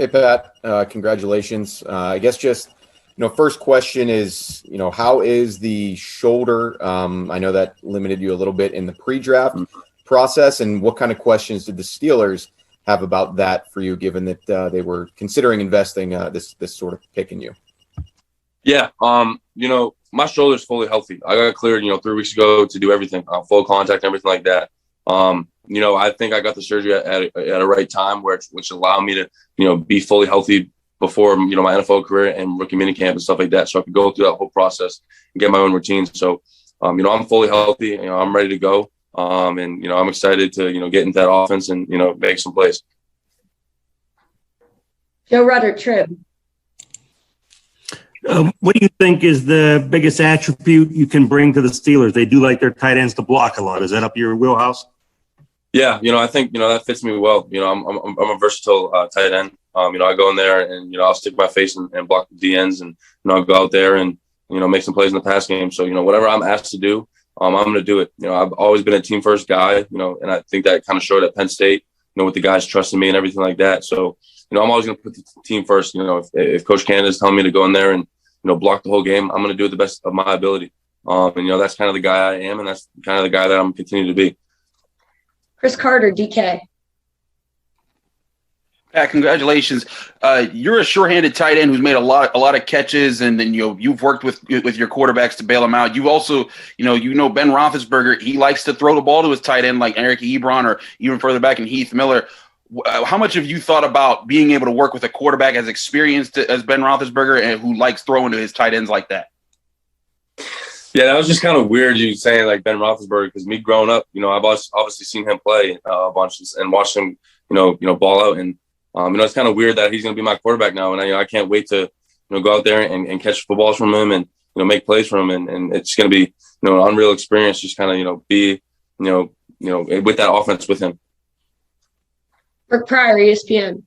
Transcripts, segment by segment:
Hey, Pat, congratulations. I guess just, first question is, how is the shoulder? I know that limited you a little bit in the pre-draft process, and what kind of questions did the Steelers have about that for you, given that they were considering investing this sort of pick in you? Yeah, my shoulder's fully healthy. I got cleared, 3 weeks ago to do everything, full contact, everything like that. I think I got the surgery at a right time, which allowed me to, be fully healthy before, my NFL career and rookie minicamp and stuff like that. So I could go through that whole process and get my own routine. So, I'm fully healthy. I'm ready to go. And I'm excited to, get into that offense and, make some plays. Joe Rudder, Trib. What do you think is the biggest attribute you can bring to the Steelers? They do like their tight ends to block a lot. Is that up your wheelhouse? Yeah, I think, that fits me well. I'm a versatile tight end. I go in there and, I'll stick my face and block the DNs and, I'll go out there and, make some plays in the pass game. So, whatever I'm asked to do, I'm going to do it. I've always been a team first guy, and I think that kind of showed at Penn State, with the guys trusting me and everything like that. So, I'm always going to put the team first. If Coach Canada is telling me to go in there and, block the whole game, I'm going to do it the best of my ability. And, that's kind of the guy I am, and that's kind of the guy that I'm continuing to be. Chris Carter, DK. Pat, congratulations. You're a sure-handed tight end who's made a lot of catches, and then you've worked with your quarterbacks to bail them out. You also, Ben Roethlisberger, he likes to throw the ball to his tight end like Eric Ebron or even further back in Heath Miller. How much have you thought about being able to work with a quarterback as experienced as Ben Roethlisberger and who likes throwing to his tight ends like that? Yeah, that was just kind of weird you saying like Ben Roethlisberger, because me growing up, I've obviously seen him play a bunch and watched him, ball out. And, it's kind of weird that he's going to be my quarterback now. And I can't wait to, go out there and catch footballs from him and, make plays from him. And it's going to be, an unreal experience, just kind of, be, with that offense with him. Brooke Pryor, ESPN.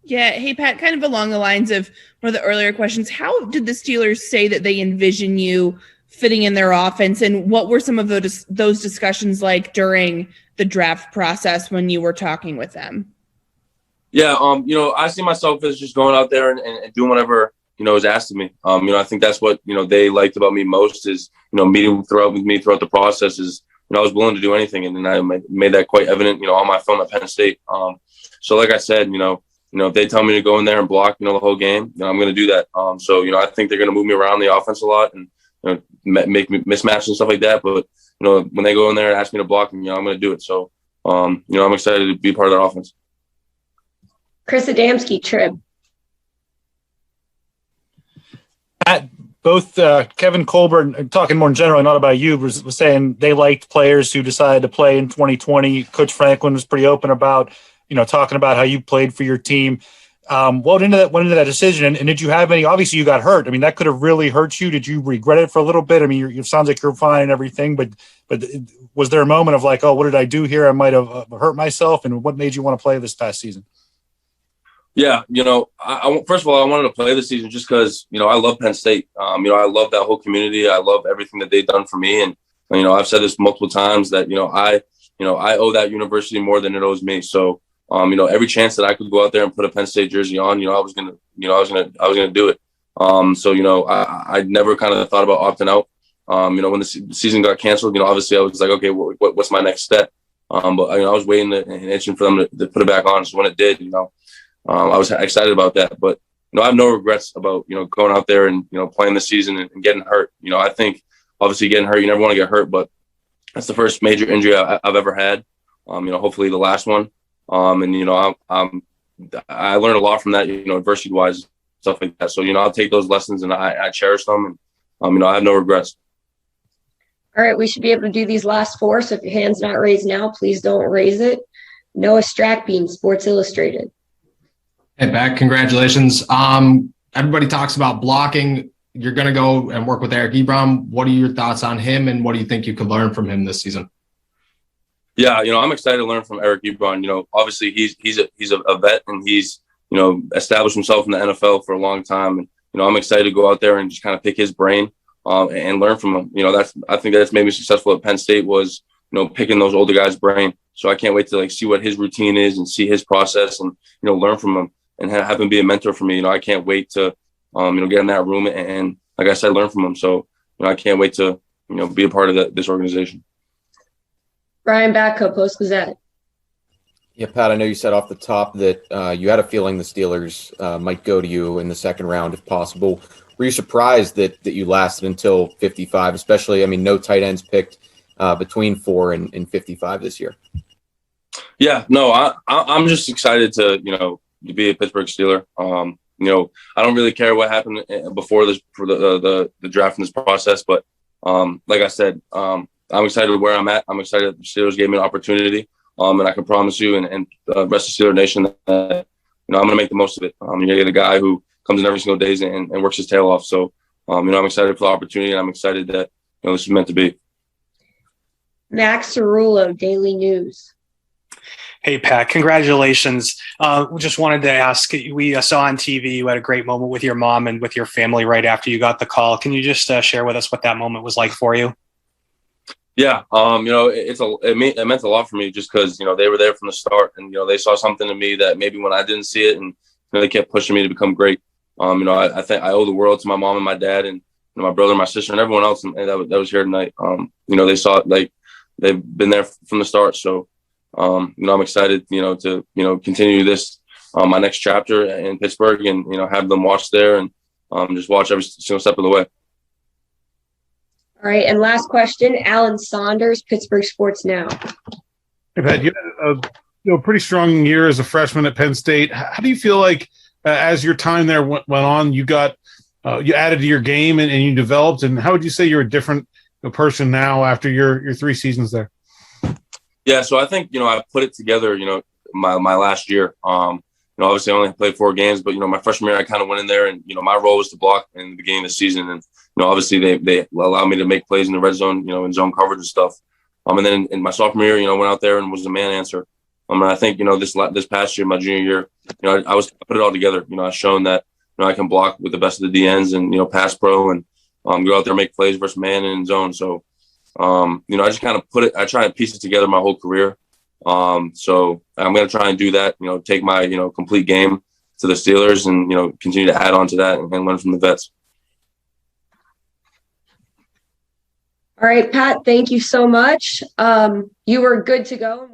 Yeah. Hey, Pat, kind of along the lines of one of the earlier questions, how did the Steelers say that they envision you fitting in their offense, and what were some of those discussions like during the draft process when you were talking with them? Yeah, I see myself as just going out there and doing whatever, is asked of me. I think that's what, they liked about me most is, meeting with me throughout the process is, I was willing to do anything. And then I made that quite evident, on my film at Penn State. So like I said, if they tell me to go in there and block, the whole game, I'm going to do that. So, I think they're going to move me around the offense a lot and, make me mismatch and stuff like that. But, when they go in there and ask me to block, I'm going to do it. So, I'm excited to be part of that offense. Chris Adamski, Trib. Both Kevin Colbert, talking more in general, not about you, was saying they liked players who decided to play in 2020. Coach Franklin was pretty open about, talking about how you played for your team. What went into that decision? And did you have any? Obviously, you got hurt. I mean, that could have really hurt you. Did you regret it for a little bit? I mean, it sounds like you're fine and everything, but was there a moment of like, oh, what did I do here? I might have hurt myself. And what made you want to play this past season? Yeah, I first of all, I wanted to play this season just because, I love Penn State. I love that whole community. I love everything that they've done for me. And, I've said this multiple times that, I owe that university more than it owes me. So, every chance that I could go out there and put a Penn State jersey on, I was going to do it. So, I never kind of thought about opting out. When the season got canceled, obviously I was like, okay, what's my next step? But I was waiting and itching for them to put it back on. So when it did, I was excited about that, but, I have no regrets about, going out there and, playing the season and getting hurt. I think obviously getting hurt, you never want to get hurt, but that's the first major injury I've ever had. Hopefully the last one. And, I learned a lot from that, adversity wise, stuff like that. So, I'll take those lessons and I cherish them and, I have no regrets. All right. We should be able to do these last four. So if your hand's not raised now, please don't raise it. Noah Strackbean, Sports Illustrated. Hey, Pat, congratulations. Everybody talks about blocking. You're going to go and work with Eric Ebron. What are your thoughts on him, and what do you think you could learn from him this season? Yeah, I'm excited to learn from Eric Ebron. Obviously he's a vet, and he's, established himself in the NFL for a long time. And, I'm excited to go out there and just kind of pick his brain and learn from him. I think that's made me successful at Penn State was, picking those older guys' brain. So I can't wait to see what his routine is and see his process and, learn from him. and have him be a mentor for me. You know, I can't wait to, get in that room and like I said, learn from him. So, I can't wait to, be a part of this organization. Brian Batko, Post-Gazette. Yeah, Pat, I know you said off the top that you had a feeling the Steelers might go to you in the second round if possible. Were you surprised that you lasted until 55, especially, no tight ends picked between 4 and 55 this year? Yeah, no, I'm just excited to be a Pittsburgh Steeler. I don't really care what happened before this for the draft in this process, but like I said, I'm excited where I'm at. I'm excited that the Steelers gave me an opportunity, and I can promise you and the rest of Steeler Nation that I'm going to make the most of it. You're going to get a guy who comes in every single day and works his tail off. So I'm excited for the opportunity, and I'm excited that this is meant to be. Max Cerullo, Daily News. Hey, Pat, congratulations. Just wanted to ask, we saw on TV you had a great moment with your mom and with your family right after you got the call. Can you just share with us what that moment was like for you? Yeah, it meant a lot for me just because, they were there from the start and, they saw something in me that maybe when I didn't see it and they kept pushing me to become great. I think I owe the world to my mom and my dad and my brother, my sister, and everyone else that was here tonight. They saw it, like they've been there from the start. So, I'm excited, to, continue this, my next chapter in Pittsburgh and, have them watch there and just watch every single step of the way. All right. And last question, Alan Saunders, Pittsburgh Sports Now. Hey, Pat, you had a pretty strong year as a freshman at Penn State. How do you feel like as your time there went on, you got you added to your game and you developed? And how would you say you're a different person now after your 3 seasons there? Yeah, so I think, I put it together, my last year. Obviously I only played 4 games, but, my freshman year I kind of went in there and, my role was to block in the beginning of the season. And, obviously they allowed me to make plays in the red zone, in zone coverage and stuff. And then in my sophomore year, I went out there and was the man answer. And I think, this past year, my junior year, I put it all together. I've shown that, I can block with the best of the DNs and, pass pro and go out there and make plays versus man and in zone. So, I just kind of I try and piece it together my whole career. So I'm going to try and do that, take my, complete game to the Steelers and, continue to add on to that and learn from the vets. All right, Pat, thank you so much. You were good to go.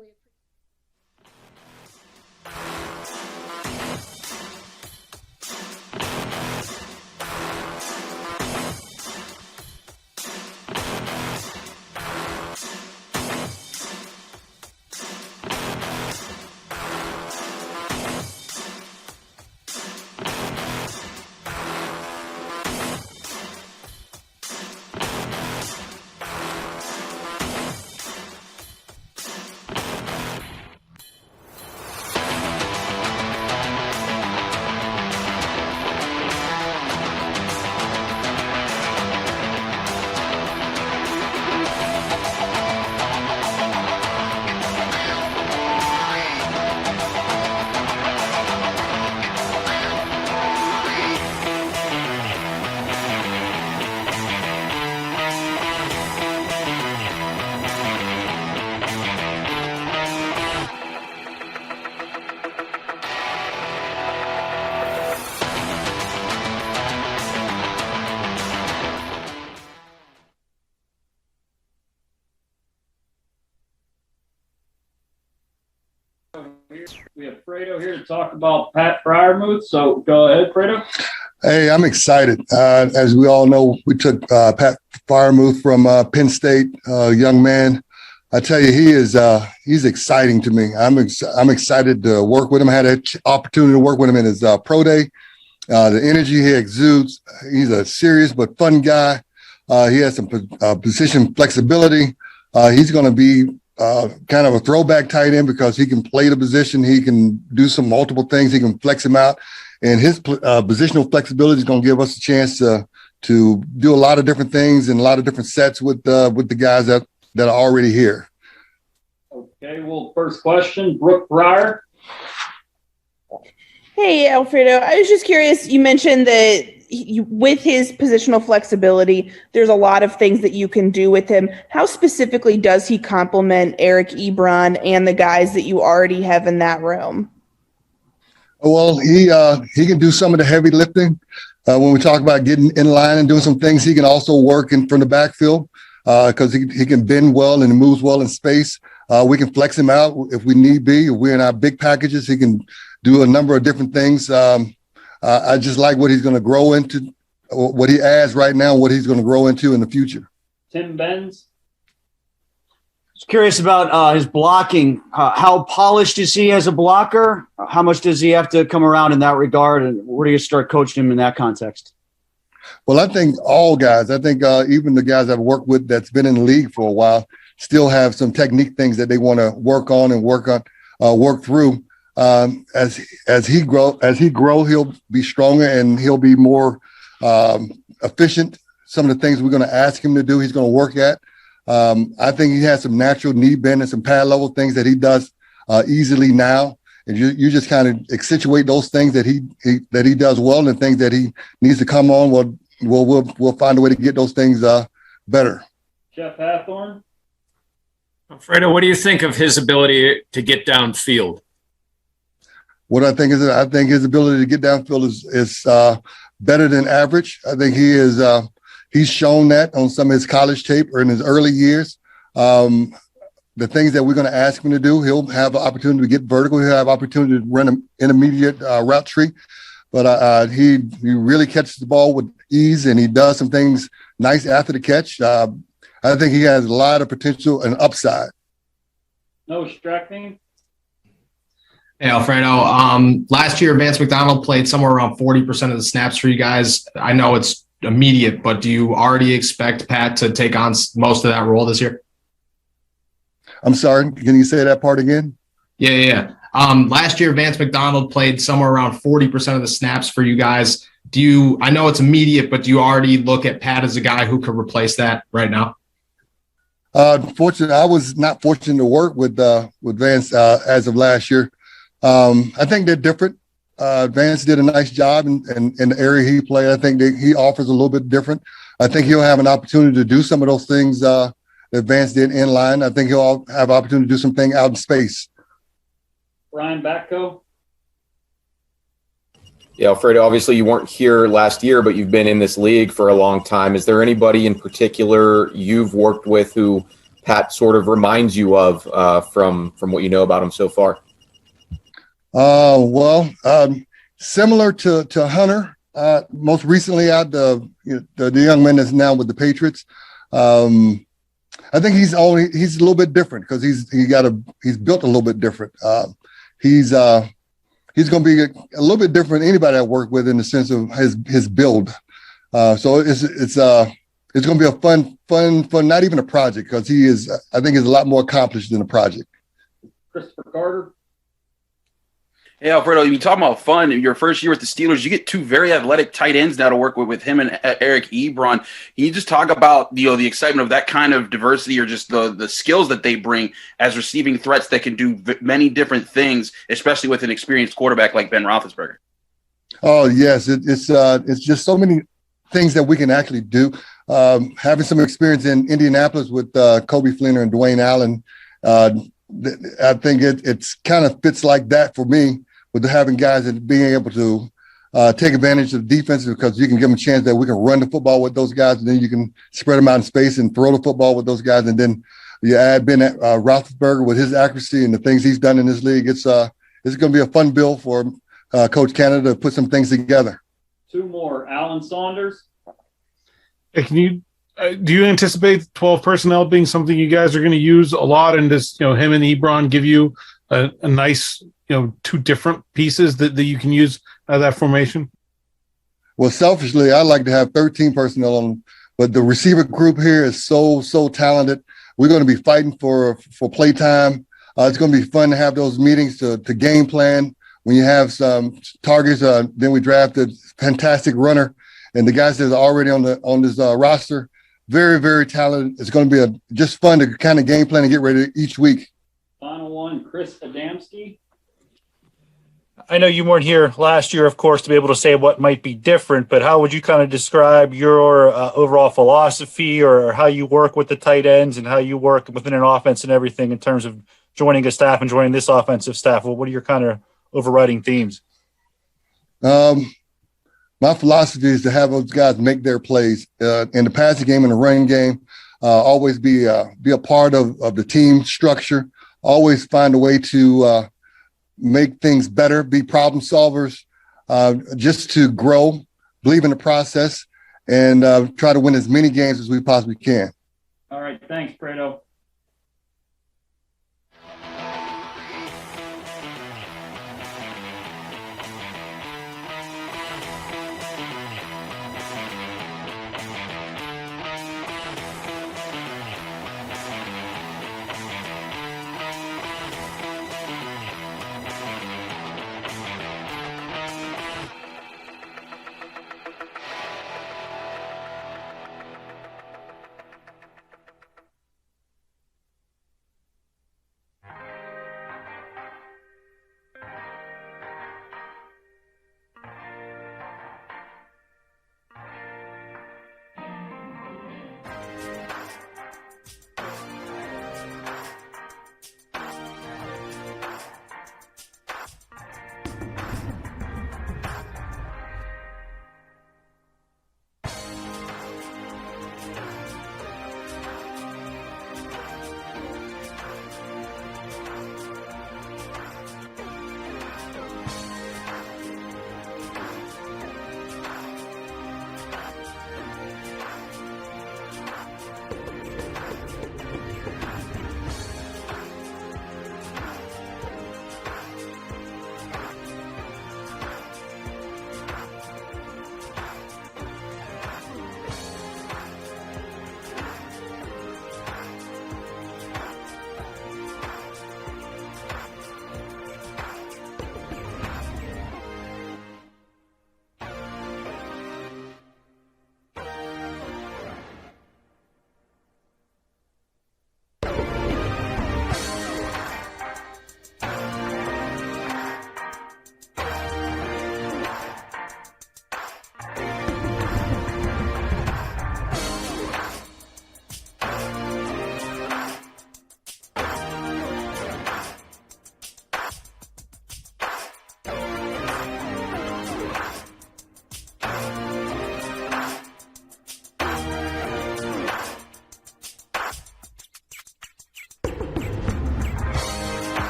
We have Fredo here to talk about Pat Freiermuth. So go ahead, Fredo. Hey, I'm excited. As we all know, we took Pat Freiermuth from Penn State, young man. I tell you, he's exciting to me. I'm excited to work with him. I had an opportunity to work with him in his pro day. The energy he exudes. He's a serious but fun guy. He has some position flexibility. He's going to be kind of a throwback tight end because he can play the position. He can do some multiple things. He can flex him out. And his positional flexibility is going to give us a chance to do a lot of different things and a lot of different sets with the guys that are already here. Okay, well, first question, Brooke Breyer. Hey, Alfredo. I was just curious. You mentioned that with his positional flexibility, there's a lot of things that you can do with him. How specifically does he complement Eric Ebron and the guys that you already have in that room? Well, he can do some of the heavy lifting. When we talk about getting in line and doing some things, he can also work from the backfield because he can bend well and moves well in space. We can flex him out if we need be. If we're in our big packages, he can do a number of different things. I just like what he's going to grow into, what he adds right now, what he's going to grow into in the future. Tim Benz. Just curious about his blocking. How polished is he as a blocker? How much does he have to come around in that regard? And where do you start coaching him in that context? Well, I think all guys, even the guys I've worked with that's been in the league for a while still have some technique things that they want to work through. As he grow, he'll be stronger and he'll be more efficient. Some of the things we're going to ask him to do, he's going to work at. I think he has some natural knee bend and some pad level things that he does easily now. And you just kind of accentuate those things that he does well and things that he needs to come on. We'll find a way to get those things better. Jeff Hathorn. Alfredo, what do you think of his ability to get downfield? What I think his ability to get downfield is better than average. I think he's shown that on some of his college tape or in his early years. The things that we're going to ask him to do, he'll have an opportunity to get vertical. He'll have opportunity to run an intermediate route tree. But he really catches the ball with ease, and he does some things nice after the catch. I think he has a lot of potential and upside. No Strackman. Hey, Alfredo. Last year, Vance McDonald played somewhere around 40% of the snaps for you guys. I know it's immediate, but do you already expect Pat to take on most of that role this year? I'm sorry. Can you say that part again? Yeah. Last year, Vance McDonald played somewhere around 40% of the snaps for you guys. I know it's immediate, but do you already look at Pat as a guy who could replace that right now? Fortunately, I was not fortunate to work with Vance as of last year. I think they're different. Vance did a nice job in the area he played. I think that he offers a little bit different. I think he'll have an opportunity to do some of those things that Vance did in line. I think he'll have an opportunity to do something out in space. Brian Batko. Yeah, Alfredo, obviously you weren't here last year, but you've been in this league for a long time. Is there anybody in particular you've worked with who Pat sort of reminds you of from what you know about him so far? Similar to Hunter, most recently the young man that's now with the Patriots. I think he's a little bit different because he's built a little bit different. He's going to be a little bit different than anybody I work with in the sense of his build. So it's going to be a fun, not even a project because I think he's a lot more accomplished than a project. Christopher Carter. Hey, Alfredo, you talk about fun. In your first year with the Steelers, you get two very athletic tight ends now to work with him and Eric Ebron. Can you just talk about the excitement of that kind of diversity or just the skills that they bring as receiving threats that can do many different things, especially with an experienced quarterback like Ben Roethlisberger? Oh, yes. It's just so many things that we can actually do. Having some experience in Indianapolis with Kobe Fleener and Dwayne Allen, I think it's kind of fits like that for me with having guys and being able to take advantage of defense because you can give them a chance that we can run the football with those guys and then you can spread them out in space and throw the football with those guys. And then you add Ben Roethlisberger with his accuracy and the things he's done in this league. It's going to be a fun bill for Coach Canada to put some things together. Two more. Alan Saunders. Hey, do you anticipate 12 personnel being something you guys are going to use a lot, and does him and Ebron give you a nice two different pieces that you can use out of that formation? Well, selfishly, I like to have 13 personnel on, but the receiver group here is so talented. We're going to be fighting for play time. It's going to be fun to have those meetings to game plan. When you have some targets, then we draft a fantastic runner, and the guys that are already on this roster. Very, very talented. It's going to be just fun to kind of game plan and get ready each week. Final one, Chris Adamski. I know you weren't here last year, of course, to be able to say what might be different, but how would you kind of describe your overall philosophy or how you work with the tight ends and how you work within an offense and everything in terms of joining a staff and joining this offensive staff? Well, what are your kind of overriding themes? My philosophy is to have those guys make their plays in the passing game and the running game. Always be a part of the team structure. Always find a way to make things better, be problem solvers, just to grow, believe in the process, and try to win as many games as we possibly can. All right. Thanks, Fredo.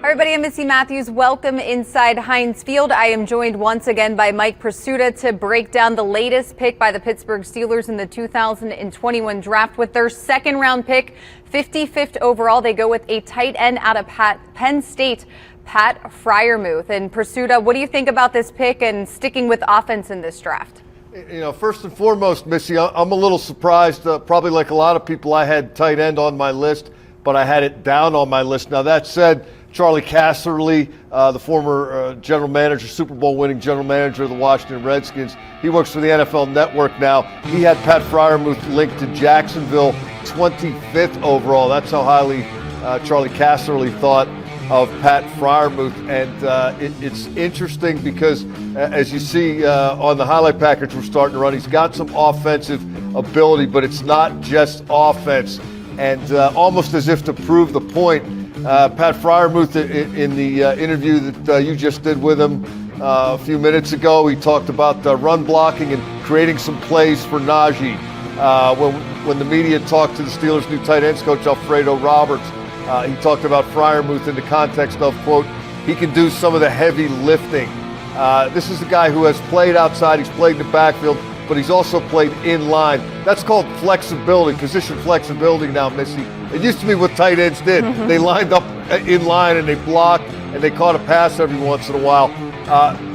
Everybody, I'm Missi Matthews. Welcome inside Heinz Field. I am joined once again by Mike Prisuta to break down the latest pick by the Pittsburgh Steelers in the 2021 draft. With their second round pick, 55th overall, they go with a tight end out of Penn State, Pat Freiermuth. And Prisuta, what do you think about this pick and sticking with offense in this draft? You know, first and foremost, Missy, I'm a little surprised. Probably like a lot of people, I had tight end on my list, but I had it down on my list. Now, that said, Charlie Casserly, the former general manager, Super Bowl winning general manager of the Washington Redskins, he works for the NFL Network now. He had Pat Freiermuth linked to Jacksonville, 25th overall. That's how highly Charlie Casserly thought of Pat Freiermuth. And it's interesting because, as you see on the highlight package we're starting to run, he's got some offensive ability, but it's not just offense. And almost as if to prove the point, Pat Freiermuth, in the interview that you just did with him a few minutes ago, he talked about run blocking and creating some plays for Najee. When the media talked to the Steelers' new tight ends coach, Alfredo, he talked about Freiermuth in the context of, quote, he can do some of the heavy lifting. This is a guy who has played outside, he's played in the backfield, but he's also played in line. That's called flexibility, position flexibility now, Missy. It used to be what tight ends did. They lined up in line and they blocked and they caught a pass every once in a while.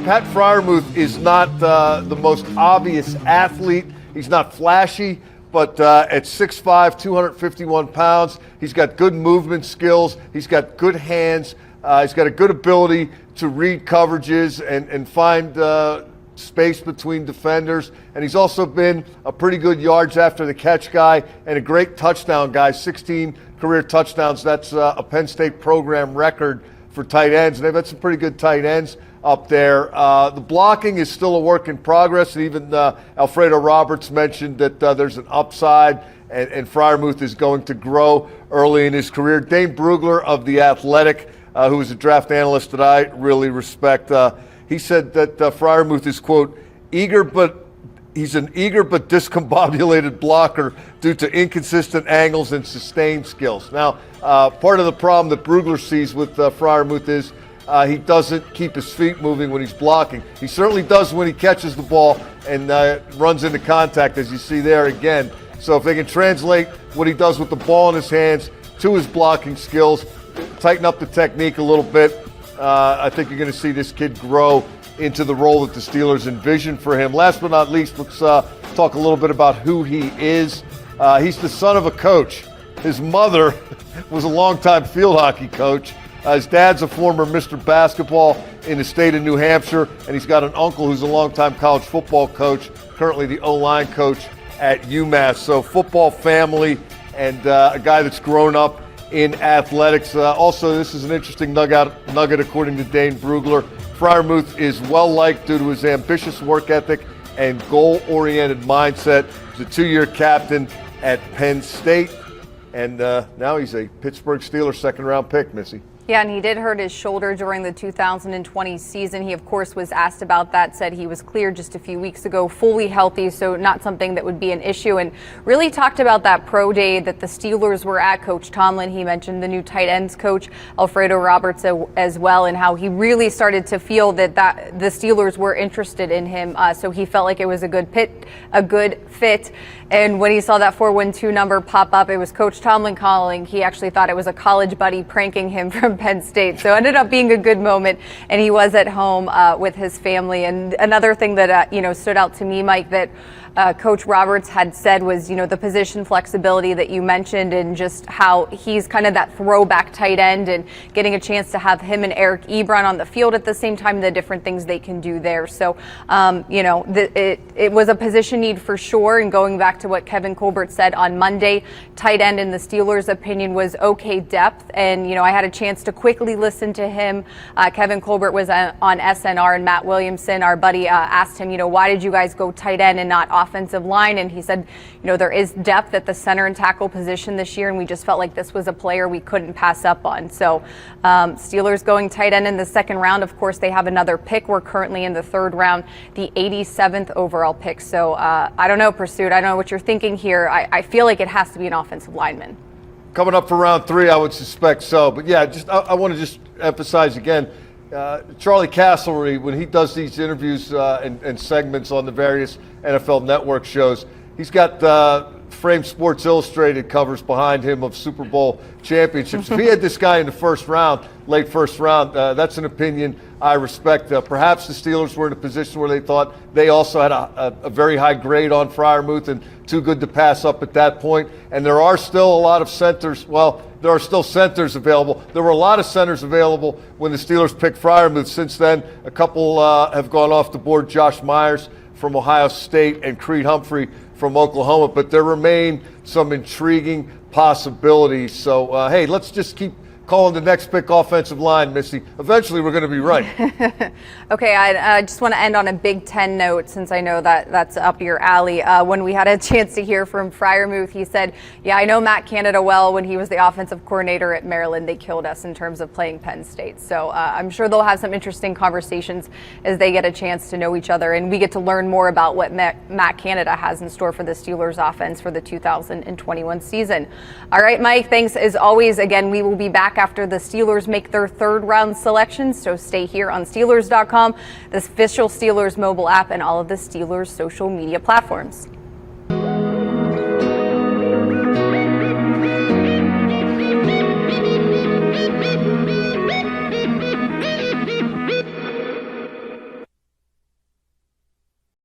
Pat Freiermuth is not the most obvious athlete. He's not flashy, but at 6'5", 251 pounds, he's got good movement skills. He's got good hands. He's got a good ability to read coverages and find space between defenders. And he's also been a pretty good yards after the catch guy and a great touchdown guy, 16 career touchdowns. That's a Penn State program record for tight ends. And they've had some pretty good tight ends up there. The blocking is still a work in progress. Even Alfredo Roberts mentioned that there's an upside and Freiermuth is going to grow early in his career. Dane Brugler of The Athletic, who is a draft analyst that I really respect, he said that Freiermuth is, quote, he's an eager but discombobulated blocker due to inconsistent angles and sustained skills. Now, part of the problem that Brugler sees with Freiermuth is he doesn't keep his feet moving when he's blocking. He certainly does when he catches the ball and runs into contact, as you see there again. So if they can translate what he does with the ball in his hands to his blocking skills, tighten up the technique a little bit, I think you're going to see this kid grow into the role that the Steelers envision for him. Last but not least, let's talk a little bit about who he is. He's the son of a coach. His mother was a longtime field hockey coach. His dad's a former Mr. Basketball in the state of New Hampshire, and he's got an uncle who's a longtime college football coach, currently the O-line coach at UMass. So football family and a guy that's grown up in athletics. Also, this is an interesting nugget according to Dane Brugler. Freiermuth is well-liked due to his ambitious work ethic and goal-oriented mindset. He's a 2-year captain at Penn State, and now he's a Pittsburgh Steelers second-round pick, Missy. Yeah, and he did hurt his shoulder during the 2020 season. He, of course, was asked about that, said he was cleared just a few weeks ago, fully healthy, so not something that would be an issue, and really talked about that pro day that the Steelers were at. Coach Tomlin, he mentioned the new tight ends coach, Alfredo Roberts, as well, and how he really started to feel that the Steelers were interested in him, so he felt like it was a good fit. And when he saw that 412 number pop up, it was Coach Tomlin calling. He actually thought it was a college buddy pranking him from Penn State. So it ended up being a good moment, and he was at home with his family. And another thing that stood out to me, Mike, that Coach Roberts had said was, the position flexibility that you mentioned, and just how he's kind of that throwback tight end, and getting a chance to have him and Eric Ebron on the field at the same time, the different things they can do there. So, it was a position need for sure. And going back to what Kevin Colbert said on Monday, tight end in the Steelers' opinion was okay depth. And, I had a chance to quickly listen to him. Kevin Colbert was on SNR, and Matt Williamson, our buddy, asked him, why did you guys go tight end and not offensive line? And he said, there is depth at the center and tackle position this year, and we just felt like this was a player we couldn't pass up on. So Steelers going tight end in the second round. Of course, they have another pick. We're currently in the third round, the 87th overall pick. So I don't know, Prisuta, I don't know what you're thinking here. I feel like it has to be an offensive lineman. Coming up for round 3, I would suspect so. But yeah, I want to just emphasize again, Charlie Castlery, when he does these interviews and segments on the various NFL Network shows, he's got Frame Sports Illustrated covers behind him of Super Bowl championships. If he had this guy in the first round, late first round, that's an opinion I respect. Perhaps the Steelers were in a position where they thought they also had a very high grade on Freiermuth and too good to pass up at that point. And there are still a lot of centers. Well, there are still centers available. There were a lot of centers available when the Steelers picked Freiermuth. Since then, a couple have gone off the board. Josh Myers from Ohio State and Creed Humphrey from Oklahoma. But there remain some intriguing possibilities. So, hey, let's just keep calling the next pick offensive line, Missy. Eventually, we're going to be right. Okay, I just want to end on a Big Ten note, since I know that's up your alley. When we had a chance to hear from Freiermuth, he said, yeah, I know Matt Canada well. When he was the offensive coordinator at Maryland, they killed us in terms of playing Penn State. So I'm sure they'll have some interesting conversations as they get a chance to know each other, and we get to learn more about what Matt Canada has in store for the Steelers offense for the 2021 season. All right, Mike, thanks as always. Again, we will be back after the Steelers make their third round selection. So stay here on Steelers.com, the official Steelers mobile app, and all of the Steelers social media platforms.